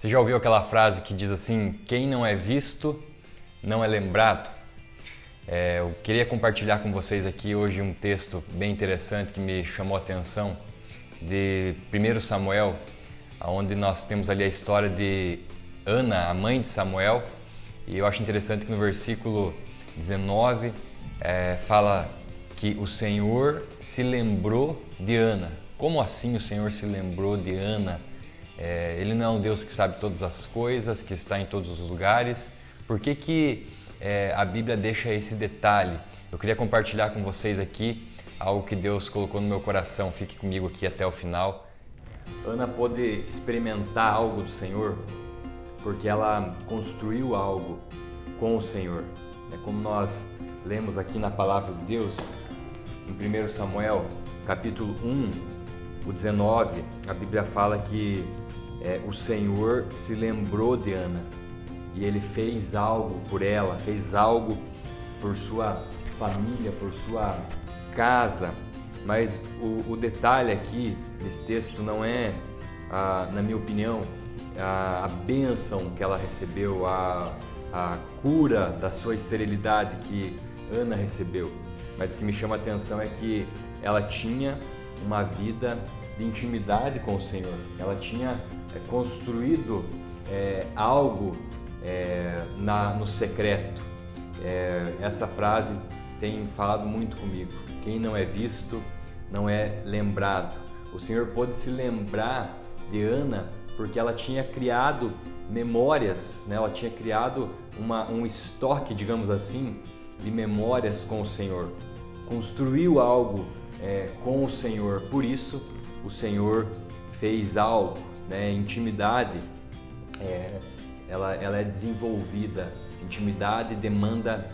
Você já ouviu aquela frase que diz assim: quem não é visto, não é lembrado? Eu queria compartilhar com vocês aqui hoje um texto bem interessante que me chamou a atenção, de 1 Samuel, onde nós temos ali a história de Ana, a mãe de Samuel, e eu acho interessante que no versículo 19 fala que o Senhor se lembrou de Ana. Como assim o Senhor se lembrou de Ana? Ele não é um Deus que sabe todas as coisas, que está em todos os lugares. Por que a Bíblia deixa esse detalhe? Eu queria compartilhar com vocês aqui algo que Deus colocou no meu coração. Fique comigo aqui até o final. Ana pôde experimentar algo do Senhor porque ela construiu algo com o Senhor. Como nós lemos aqui na palavra de Deus, em 1 Samuel, capítulo 1, o 19, a Bíblia fala que o Senhor se lembrou de Ana e Ele fez algo por ela, fez algo por sua família, por sua casa. Mas o detalhe aqui desse texto não é, na minha opinião, a bênção que ela recebeu, a cura da sua esterilidade que Ana recebeu. Mas o que me chama a atenção é que ela tinha uma vida de intimidade com o Senhor. Ela tinha construído algo no secreto. Essa frase tem falado muito comigo. Quem não é visto, não é lembrado. O Senhor pôde se lembrar de Ana porque ela tinha criado memórias, né? Ela tinha criado um estoque, digamos assim, de memórias com o Senhor. Construiu algo com o Senhor. Por isso, o Senhor fez algo, né? Intimidade, ela é desenvolvida. Intimidade demanda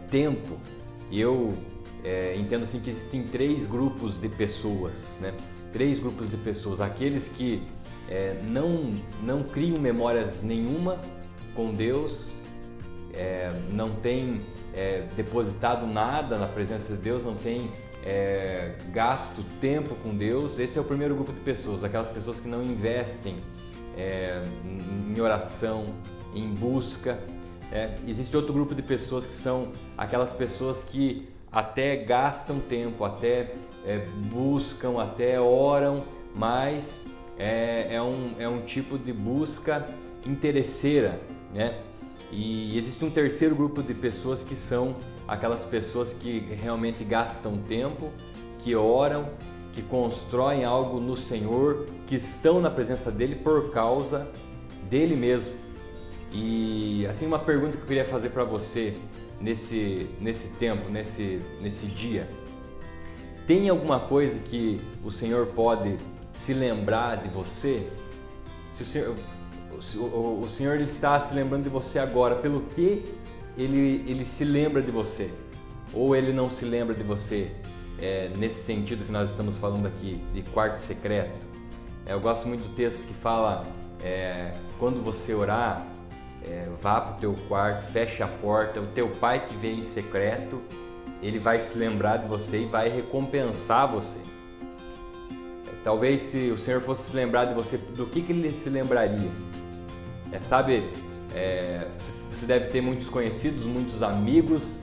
tempo. E eu entendo assim que existem três grupos de pessoas, né? Três grupos de pessoas. Aqueles que não criam memórias nenhuma com Deus, não têm depositado nada na presença de Deus, não têm gasto tempo com Deus. Esse é o primeiro grupo de pessoas, aquelas pessoas que não investem em oração, em busca. Existe outro grupo de pessoas que são aquelas pessoas que até gastam tempo, até buscam, até oram, mas é um tipo de busca interesseira, né? E existe um terceiro grupo de pessoas que são aquelas pessoas que realmente gastam tempo, que oram, que constroem algo no Senhor, que estão na presença dele por causa dele mesmo. E assim, uma pergunta que eu queria fazer para você nesse tempo, nesse dia: tem alguma coisa que o Senhor pode se lembrar de você? Se o Senhor ele está se lembrando de você agora, pelo que ele se lembra de você? Ou ele não se lembra de você nesse sentido que nós estamos falando aqui, de quarto secreto? Eu gosto muito do texto que fala, quando você orar, vá para o teu quarto, feche a porta, o teu pai que vem em secreto, ele vai se lembrar de você e vai recompensar você. Talvez se o Senhor fosse se lembrar de você, do que ele se lembraria? Você deve ter muitos conhecidos, muitos amigos.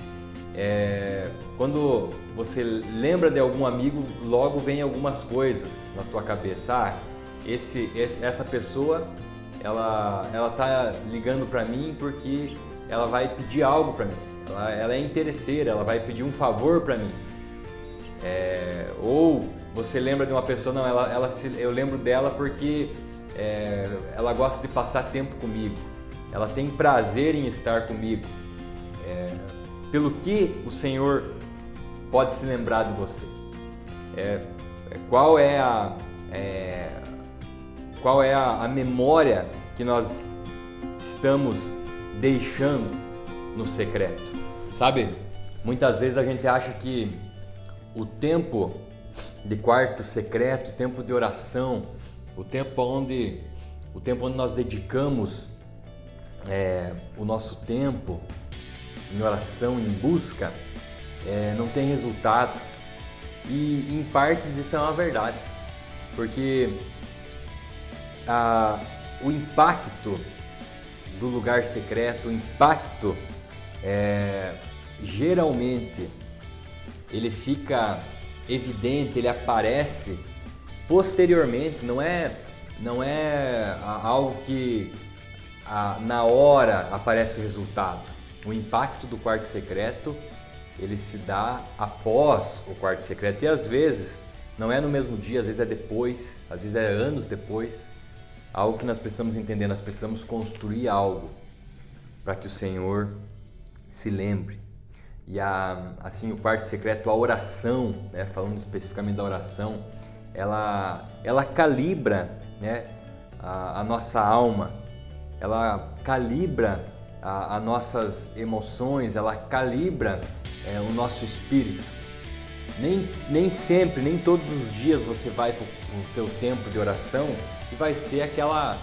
Quando você lembra de algum amigo, logo vem algumas coisas na tua cabeça. Essa pessoa, ela tá ligando para mim porque ela vai pedir algo para mim. Ela é interesseira, ela vai pedir um favor para mim. Ou você lembra de uma pessoa, não, eu lembro dela porque ela gosta de passar tempo comigo, ela tem prazer em estar comigo. Pelo que o Senhor pode se lembrar de você? Qual é a memória que nós estamos deixando no secreto? Sabe, muitas vezes a gente acha que o tempo de quarto secreto, o tempo de oração, o tempo onde nós dedicamos o nosso tempo em oração, em busca, não tem resultado. E em partes isso é uma verdade, porque o impacto do lugar secreto, o impacto geralmente ele fica evidente, ele aparece posteriormente, não é algo que na hora aparece o resultado. O impacto do quarto secreto ele se dá após o quarto secreto e às vezes não é no mesmo dia, às vezes é depois, às vezes é anos depois. Algo que nós precisamos entender, nós precisamos construir algo para que o Senhor se lembre. E assim, o quarto secreto, a oração, né, falando especificamente da oração, ela calibra, né, a nossa alma, ela calibra as nossas emoções, ela calibra o nosso espírito. Nem sempre, nem todos os dias você vai para o teu tempo de oração e vai ser aquela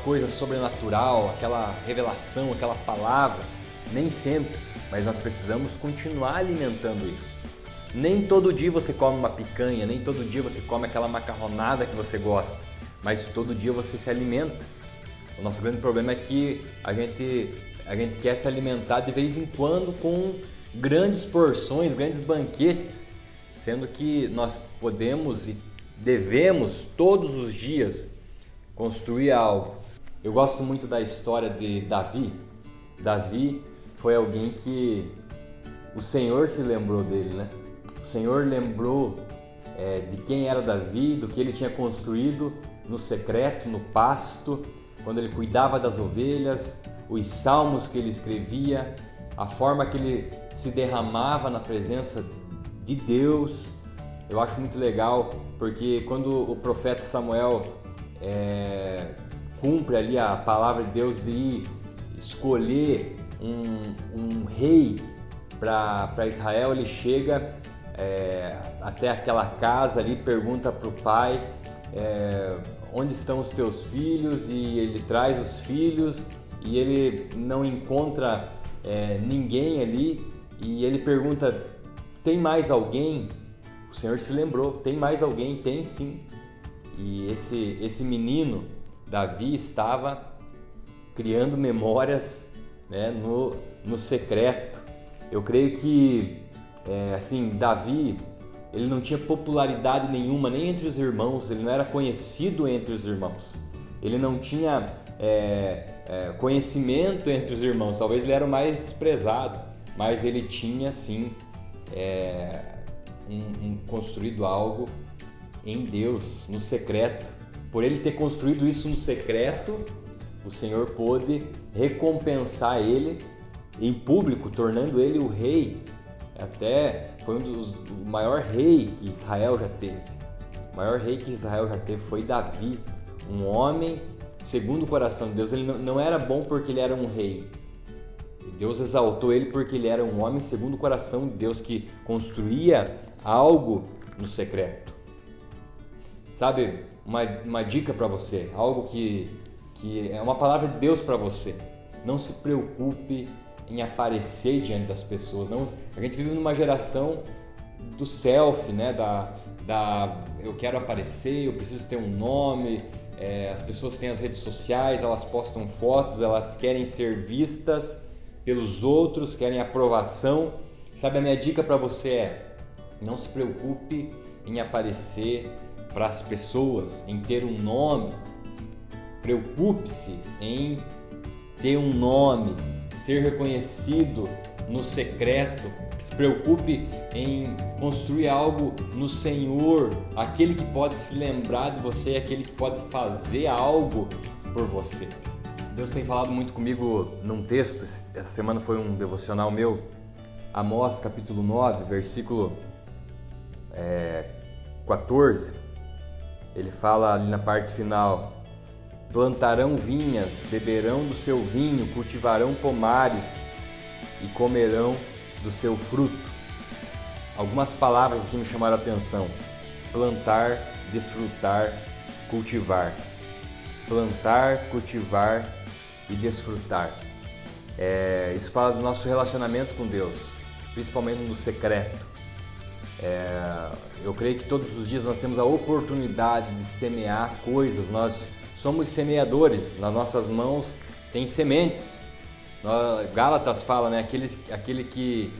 coisa sobrenatural, aquela revelação, aquela palavra. Nem sempre, mas nós precisamos continuar alimentando isso. Nem todo dia você come uma picanha, nem todo dia você come aquela macarronada que você gosta, mas todo dia você se alimenta. O nosso grande problema é que a gente quer se alimentar de vez em quando com grandes porções, grandes banquetes, sendo que nós podemos e devemos todos os dias construir algo. Eu gosto muito da história de Davi. Davi foi alguém que o Senhor se lembrou dele, né? O Senhor lembrou de quem era Davi, do que ele tinha construído no secreto, no pasto, quando ele cuidava das ovelhas, os salmos que ele escrevia, a forma que ele se derramava na presença de Deus. Eu acho muito legal, porque quando o profeta Samuel cumpre ali a palavra de Deus de ir escolher um rei para Israel, ele chega até aquela casa ali, pergunta para o pai onde estão os teus filhos, e ele traz os filhos e ele não encontra ninguém ali, e ele pergunta: tem mais alguém? O Senhor se lembrou, tem mais alguém? Tem sim. E esse menino, Davi, estava criando memórias, né, no secreto. Eu creio que assim, Davi, ele não tinha popularidade nenhuma nem entre os irmãos, ele não era conhecido entre os irmãos, ele não tinha conhecimento entre os irmãos, talvez ele era o mais desprezado, mas ele tinha sim construído algo em Deus, no secreto. Por ele ter construído isso no secreto, o Senhor pôde recompensar ele em público, tornando ele o rei. Até foi o maior rei que Israel já teve. O maior rei que Israel já teve foi Davi, um homem segundo o coração de Deus. Ele não era bom porque ele era um rei. E Deus exaltou ele porque ele era um homem segundo o coração de Deus, que construía algo no secreto. Sabe, uma dica para você, algo que é uma palavra de Deus para você. Não se preocupe em aparecer diante das pessoas. Não, a gente vive numa geração do selfie, né? Eu quero aparecer, eu preciso ter um nome. As pessoas têm as redes sociais, elas postam fotos, elas querem ser vistas pelos outros, querem aprovação. Sabe, a minha dica para você é: não se preocupe em aparecer para as pessoas, em ter um nome. Preocupe-se em ter um nome, ser reconhecido no secreto. Se preocupe em construir algo no Senhor, aquele que pode se lembrar de você, aquele que pode fazer algo por você. Deus tem falado muito comigo num texto, essa semana foi um devocional meu, Amós capítulo 9, versículo 14. Ele fala ali na parte final: plantarão vinhas, beberão do seu vinho, cultivarão pomares e comerão do seu fruto. Algumas palavras aqui me chamaram a atenção: plantar, desfrutar, cultivar. Plantar, cultivar e desfrutar. Isso fala do nosso relacionamento com Deus, principalmente no secreto. Eu creio que todos os dias nós temos a oportunidade de semear coisas, nós somos semeadores, nas nossas mãos tem sementes. Gálatas fala, né? Aquele que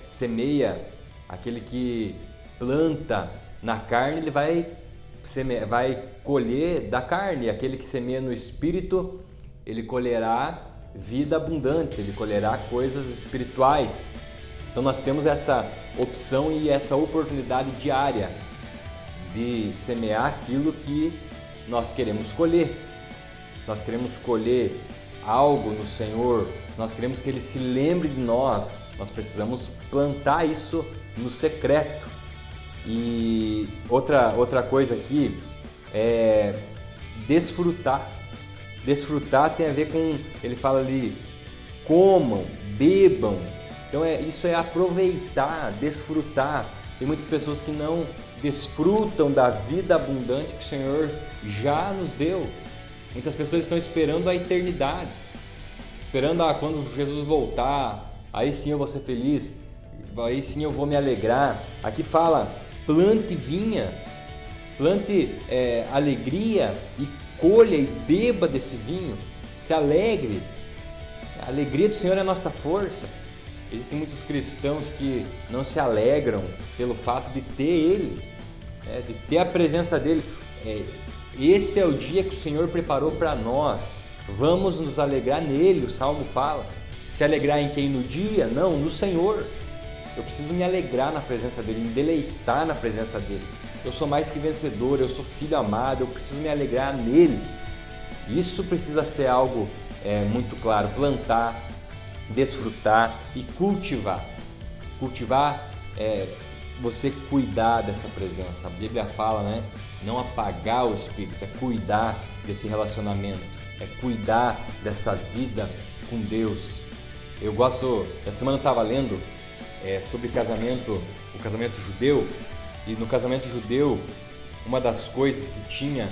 semeia, aquele que planta na carne, ele vai colher da carne. Aquele que semeia no Espírito, ele colherá vida abundante, ele colherá coisas espirituais. Então nós temos essa opção e essa oportunidade diária de semear aquilo que nós queremos colher. Se nós queremos colher algo no Senhor, se nós queremos que Ele se lembre de nós, nós precisamos plantar isso no secreto. E outra coisa aqui é desfrutar. Desfrutar tem a ver com, ele fala ali, comam, bebam. Então isso é aproveitar, desfrutar. Tem muitas pessoas que não desfrutam da vida abundante que o Senhor já nos deu. Muitas pessoas estão esperando a eternidade, esperando quando Jesus voltar, aí sim eu vou ser feliz, aí sim eu vou me alegrar. Aqui fala, plante vinhas, plante alegria e colha e beba desse vinho, se alegre. A alegria do Senhor é a nossa força. Existem muitos cristãos que não se alegram pelo fato de ter Ele, de ter a presença dEle. Esse é o dia que o Senhor preparou para nós. Vamos nos alegrar nele, o Salmo fala. Se alegrar em quem? No dia? Não, no Senhor. Eu preciso me alegrar na presença dEle, me deleitar na presença dEle. Eu sou mais que vencedor, eu sou filho amado, eu preciso me alegrar nele. Isso precisa ser algo muito claro. Plantar, desfrutar e cultivar. Cultivar é você cuidar dessa presença. A Bíblia fala, né? Não apagar o Espírito, é cuidar desse relacionamento, é cuidar dessa vida com Deus. Eu gosto, essa semana eu estava lendo sobre o casamento judeu, e no casamento judeu, uma das coisas que tinha,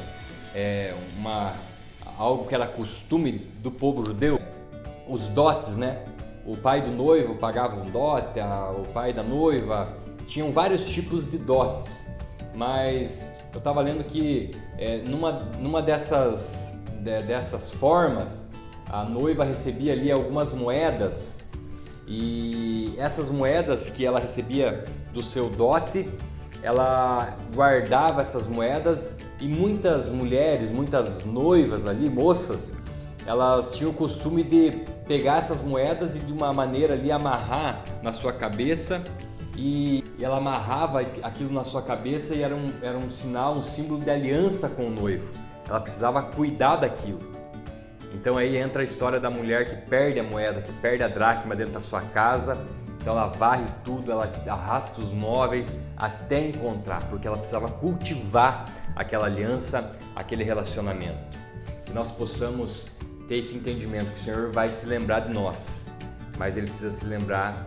algo que era costume do povo judeu, os dotes, né? O pai do noivo pagava um dote, o pai da noiva, tinham vários tipos de dotes, mas eu estava lendo que numa dessas formas, a noiva recebia ali algumas moedas, e essas moedas que ela recebia do seu dote, ela guardava essas moedas, e muitas mulheres, muitas noivas ali, moças, elas tinham o costume de pegar essas moedas e de uma maneira ali amarrar na sua cabeça, e ela amarrava aquilo na sua cabeça e era um sinal, um símbolo de aliança com o noivo. Ela precisava cuidar daquilo. Então aí entra a história da mulher que perde a moeda, que perde a dracma dentro da sua casa. Então ela varre tudo, ela arrasta os móveis até encontrar, porque ela precisava cultivar aquela aliança, aquele relacionamento. Que nós possamos ter esse entendimento que o Senhor vai se lembrar de nós, mas Ele precisa se lembrar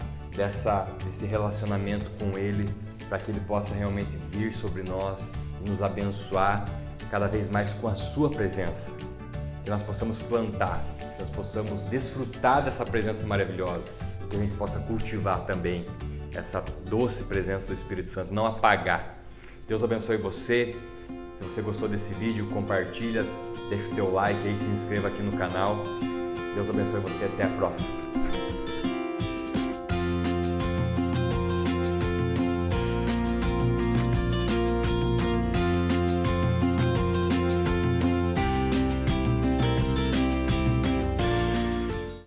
desse relacionamento com Ele, para que Ele possa realmente vir sobre nós e nos abençoar cada vez mais com a Sua presença. Que nós possamos plantar, que nós possamos desfrutar dessa presença maravilhosa, que a gente possa cultivar também essa doce presença do Espírito Santo, não apagar. Deus abençoe você. Se você gostou desse vídeo, compartilha, deixa o teu like aí, se inscreva aqui no canal. Deus abençoe você, até a próxima.